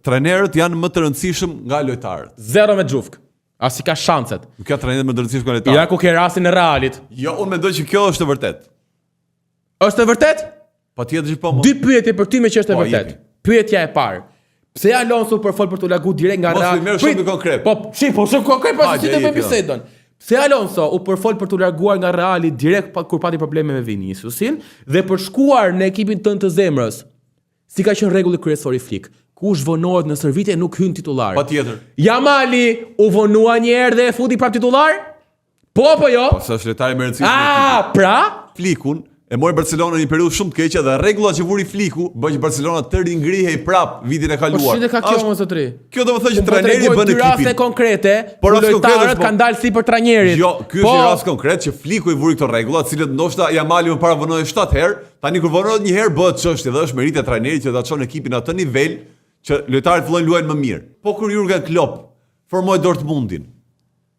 trajnerët janë më të rëndësishëm nga lojtarët. Zero me xhufk. As i ka shanset. Nuk ka trajnerët më të rëndësishëm nga lojtarët. Ja ku ke rastin e Realit. Jo, unë mendoj që kjo është e vërtet. Është e vërtet? Patjetër që po. Dy pyetje për ty me që është e Po, vërtet. jepi. Pyetja e parë. Pse Alonso përfol për të largu direkt nga Real? Mos i merr shumë konkret. Po, shumë konkret pas si të bëjmë jepi, bisedën. Pse Alonso u përfol për të larguar nga Reali direkt kur pati probleme me Viniciusin dhe për shkuar në ekipin tënd të zemrës? Si ka qenë rregulli kryesor i Flik? Kush vonohet në stërvitje nuk hyn titullar. Patjetër. Jamali u vonua një herë dhe e futi prap titullar? Po apo jo? Po sa është lojtari më rëndësishëm. Pra? Flikun e mori Barcelona në një periudhë shumë të keqe dhe rregullat që vuri Fliku bën që Barcelona të ringrihej prap vitin e kaluar. Po shite ka kjo më zotri. Kjo do të thotë që trajneri bën ekipin. Raste konkrete, por lojtarët kanë dalë si për trajnerit. Jo, ky është një rast konkret që Fliku i vuri këto rregulla, të cilët ndoshta Jamali më para vonoi 7 herë, tani kur vonohet një herë bëhet çështje dhe është meritja e trajnerit që ta çon ekipin në atë nivel që lojtarët fillojnë luajnë më mirë. Po kur Jurgen Klopp formoi Dortmundin,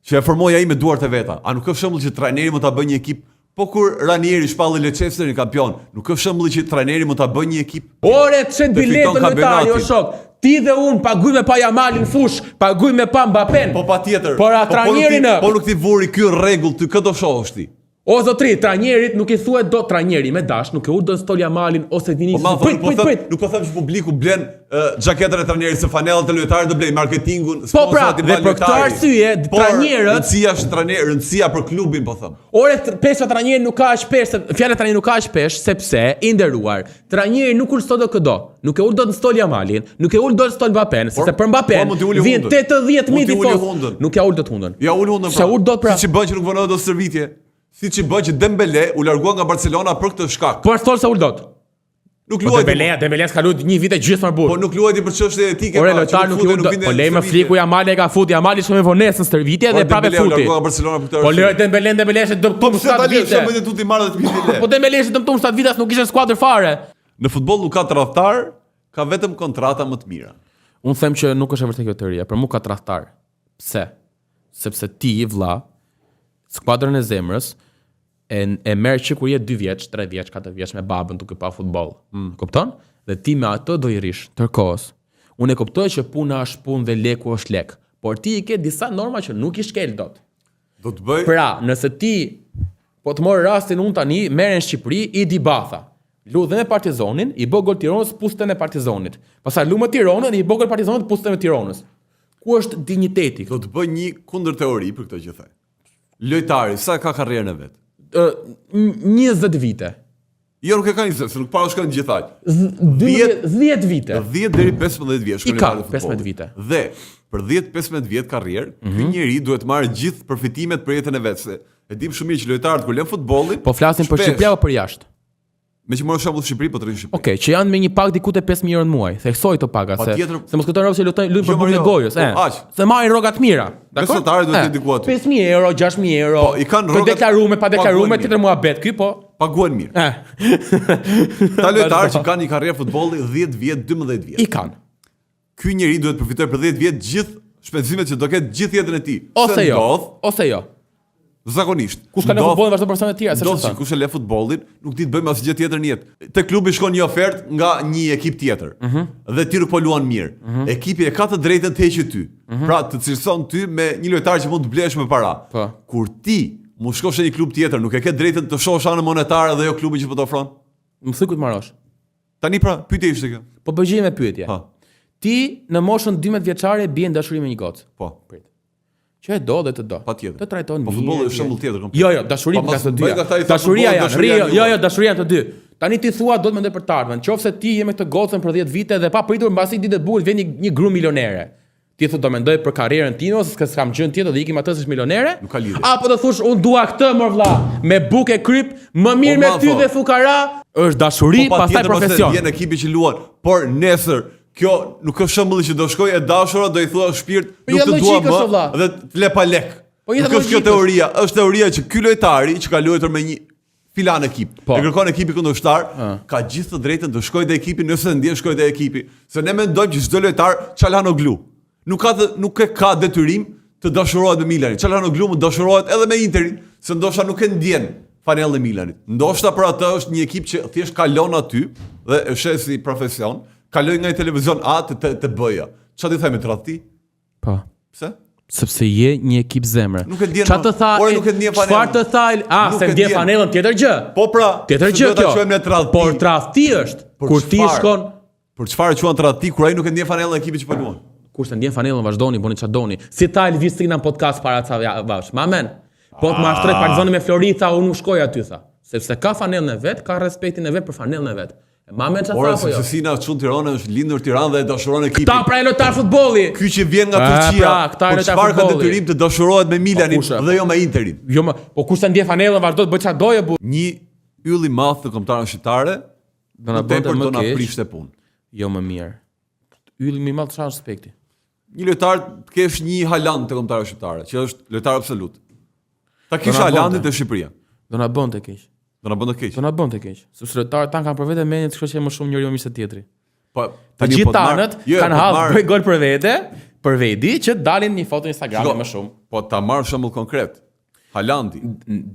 që e formoi ai me duart e veta, a nuk ka shembull që trajneri mund ta bëjë një ekip? Po kur Ranieri shpalli Leicesterin kampion, nuk ka shembull që trajneri mund ta bëjë një ekip? Ore, çet biletën lojtari o shok. Ti dhe unë paguaj me pa Jamalin fush, paguaj me pa Mbappen. Po patjetër. Por trajneri në. Po nuk ti vuri ky rregull, ty këtë do shohësh ti. O zotri, trajnerit nuk i thuhet do trajneri me dash, nuk e u do stol Jamalin ose Vinicius. Prit. Nuk po them që publiku blen xhaketën e trajnerit se fanellat e lojtarit do blej marketingun, po pra, dhe për këtë arsye, trajnerët, rëndësia është trajner, rëndësia për klubin po them. Ore, pesa trajneri nuk ka aq pesh, fjala trajneri nuk ka aq pesh sepse i nderuar, trajneri nuk ul sto do këdo. Nuk e ul do të stol Jamalin, nuk e ul do të stol Mbappen, sepse për Mbappen vjen 80.000 tifozë. Nuk ja ul dot hundën. Ja ul hundën. Se ul dot pra. Siç bën që nuk vonohet dot stërvitje. Siç i bën që Dembele u largua nga Barcelona për këtë shkak. Po thon se ul dot. Nuk luajti. Dembele ska luajë një vit e gjithë më burr. Po nuk luajti për çështje etike. Ore lojtar nuk ul dot. Po lej më Fliku Jamali ka futi, Jamali shkoi me vonesë në stërvitje dhe prapë futi. Dembele u largua nga Barcelona për këtë. Po lej Dembele është dëmtuar 7 vite. Po bëjë tuti marrë të vitit. Po Dembele është dëmtuar 7 vite, nuk ishte skuadër fare. Në futboll nuk ka tradhtar, ka vetëm kontrata më të mira. Unë them që nuk është e vërtetë kjo teoria, për mua ka tradhtar. Pse? Sepse ti vlla, skuadrën e zemrës e merr që kur je 2 vjeç, 3 vjeç, 4 vjeç me babën duke pa futboll. Kupton? Dhe ti me ato do i rish. Tërkohës, unë e kuptoj që puna është punë dhe leku është lek, por ti i ke disa norma që nuk i shkel dot. Do të bëj. Pra, nëse ti po të morë rastin unë tani, merren në Shqipëri i Dibatha. Lu dhe me Partizanin, i bë gol Tiranës, pustën e Partizanit. Pastaj lu me Tiranën, i bë gol Partizanit, pustën e Tiranës. Ku është dinjiteti? Do të bëj një kundër teori për këtë që the. Lojtari sa ka karrierën e vet? 20 vite. Jo, nuk e ka 20, se nuk para shkon gjithaj. 10 vite. 10 deri 15 vjet I ka 15 vite. Dhe për 10-15 vjet karrierë, ky njeri duhet të marrë gjithë përfitimet për jetën e vet. Se e dim shumë mirë që lojtarët kur lën futbollin, po flasin për Shqipëri apo për jashtë? Me që morë shembull Shqipëri, po të rinë Shqipëri. Okej, që janë me një pag diku te 5.000 euro në muaj. Theksoj të paga se mos këto rrobat që luajnë për punën e gojës, Se marrin rroga të mira. Dakor? Besotarët duhet të diku aty. 5.000 euro, 6.000 euro. Po, i kanë rrogat. Të deklaruar, pa deklaruar, tjetër muhabet ky, po. Paguhen mirë. Ta lojtarë që kanë një karrierë futbolli 10 vjet, 12 vjet. I kanë. Ky njeri duhet të përfitojë për 10 vjet gjithë shpenzimet që do ketë gjithë jetën e tij. Ose jo. Zakonisht. Kush ka lë futbollin vazhdo persone të tjera, s'është. Kush e lë futbollin, nuk di të bëjmë asgjë tjetër në jetë. Te klubi shkon një ofertë nga një ekip tjetër. Dhe ti nuk po luan mirë. Ekipi e ka të drejtën të heqë ty. Pra të cilëson ty me një lojtar që mund të blesh me para. Kur ti mund shkosh në një klub tjetër, nuk e ke drejtën të shohësh anën monetare dhe jo klubin që po të ofron. Më thuaj ku të marrosh. Tani pra, pyetja ishte kjo. Po bëjë me pyetje. Ti në moshën 12 vjeçare bie në dashuri me një gocë. Po. Që e do dhe të do. Patjetër. Të trajton mirë. Po futbolli është shembull tjetër komplet. Jo, dashuri ka të dyja. Dashuria janë. Dashuria janë të dy. Tani ti thua do të mendoj për të ardhmen. Nëse ti je me këtë gocën për 10 vite dhe pa pritur mbasi ditë të bukur vjen një gru milionere. Ti thua do mendoj për karrierën time ose s'kam gjën tjetër dhe ikim atë se është milionere? Nuk ka lidhje. Apo do thosh unë dua këtë mor vlla, me bukë kryp, më mirë me ty dhe fukara, është dashuri, pastaj profesion. Vjen ekipi që luan, por nesër kjo nuk është shembulli që do shkoj e dashura do i thua shpirt nuk të dua më dhe të le pa lek. Nuk është kjo teoria, është teoria që ky lojtari që ka luajtur me një filan ekip, e kërkon ekipi kundërshtar, ka gjithë të drejtën të shkojë te ekipi nëse ndjen shkojë te ekipi. Se ne mendojmë që çdo lojtar Çalhanoğlu nuk e ka detyrim të dashurohet me Milanin. Çalhanoğlu mund dashurohet edhe me Interin, se ndoshta nuk e ndjen fanellën e Milanit. Ndoshta për atë është një ekip që thjesht kalon aty dhe e sheh si profesion. kaloj nga i televizion A të B-ja. Çfarë ti thaj me tradhti? Po. Pse? Sepse je një ekip zemre. Nuk e ndjen. Çfarë të tha? Nuk e ndjen fanellën. Çfarë të tha? Se ndjen fanellën tjetër gjë. Po pra, tjetër gjë kjo. Por tradhti është kur ti shkon. Për çfarë quhen tradhti kur ai nuk e ndjen fanellën e ekipit që po luan? Kurse ndjen fanellën vazhdoni, bëni çfarë doni. Si ta Elvisina në podcast para ca javësh. Mamen. Po të mashtroj Partizani me Flori tha unë nuk shkoj aty tha. Sepse ka fanellën e vet, ka respektin e vet për fanellën e vet. Mamen çfarë tha apo jo? Ora, Sina çun Tiranë është lindur Tiranë dhe e dashuron ekipin. Ta pra e lojtar futbolli. Ky që vjen nga Turqia. Po çfarë ka detyrim të dashurohet me Milanin dhe jo me Interin? Jo më, po kurse ndjen fanellën vazhdo të bëj çfarë doje bu. Një yll i madh të kombëtarëve shqiptare do na bënte më keq. Prishte punë. Jo më mirë. Ylli më i madh çfarë aspekti? Një lojtar të kesh një Haaland të kombëtarëve shqiptare, që është lojtar absolut. Ta kish Haalandin te Shqipëria. Do na bënte keq. Do na bënte keq. Do na bënte keq. Sepse lojtarët tan kanë për vete mendjen të shkoqë më shumë njëri më se tjetri. Po të gjithë tanët kanë hallë bëj gol për vete, për vedi që dalin një foto në Instagram më shumë. Po ta marr shembull konkret. Haalandi,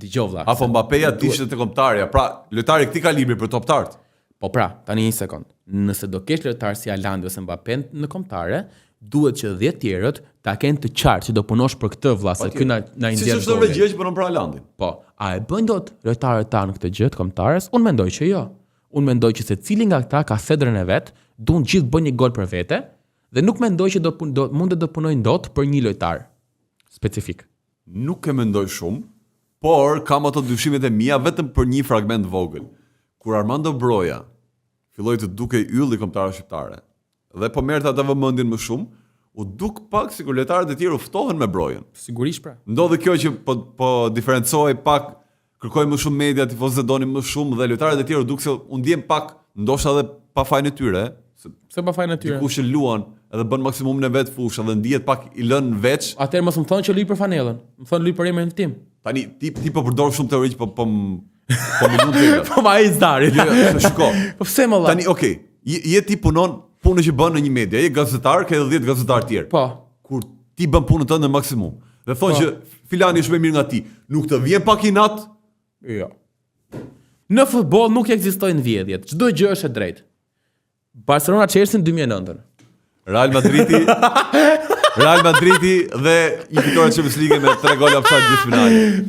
dëgjoj vlla. Apo Mbappéja dishte te kombëtarja. Pra, lojtari këtij kalibri për toptart. Po pra, tani një sekond. Nëse do kesh lojtar si Haalandi ose Mbappé në kombëtare, duhet që 10 tjerët ta kenë të qartë që do punosh për këtë vlla, se ky na i ndjen. Si është gjë që punon për Haalandin? Po, a e bën dot lojtarët tanë këtë gjë të kombëtares? Unë mendoj që jo. Unë mendoj që secili nga këta ka thedrën e vet, duan gjithë bëjnë një gol për vete dhe nuk mendoj që mundet të punojnë dot për një lojtar specifik. Nuk e mendoj shumë, por kam ato dyshimet e mia vetëm për një fragment vogël. Kur Armando Broja filloi të dukej ylli kombëtarëve shqiptare dhe po merrte ata vëmendjen më shumë, u duk pak sikur lojtarët e tjerë u ftohen me Brojën. Sigurisht pra. Ndodhi kjo që po diferencohej pak, kërkoi më shumë media, tifozët donin më shumë dhe lojtarët e tjerë u duk se u ndjen pak, ndoshta edhe pa fajin e tyre, se pa fajin e tyre. Dikush që luan edhe bën maksimumin e vet fushë dhe ndihet pak i lënë veç. Atëherë mos më thonë që luj për fanellën. Më thonë luj për emrin tim. Tani ti po përdor shumë teori që po më mund të. Po ma ai zdarit. Jo, shiko. Po pse më valla? Tani okay, je ti punon punën që bën në një media, je gazetar, ke 10 gazetar tjerë. Po. Kur ti bën punën tënde në maksimum dhe thonë që filani është më mirë nga ti, nuk të vjen pak inat? Jo. Në futboll nuk ekzistojnë vjedhjet. Çdo gjë është e drejtë. Barcelona Chelsea 2009. Real Madridi dhe një fitore Champions League me 3 gola offside në finale.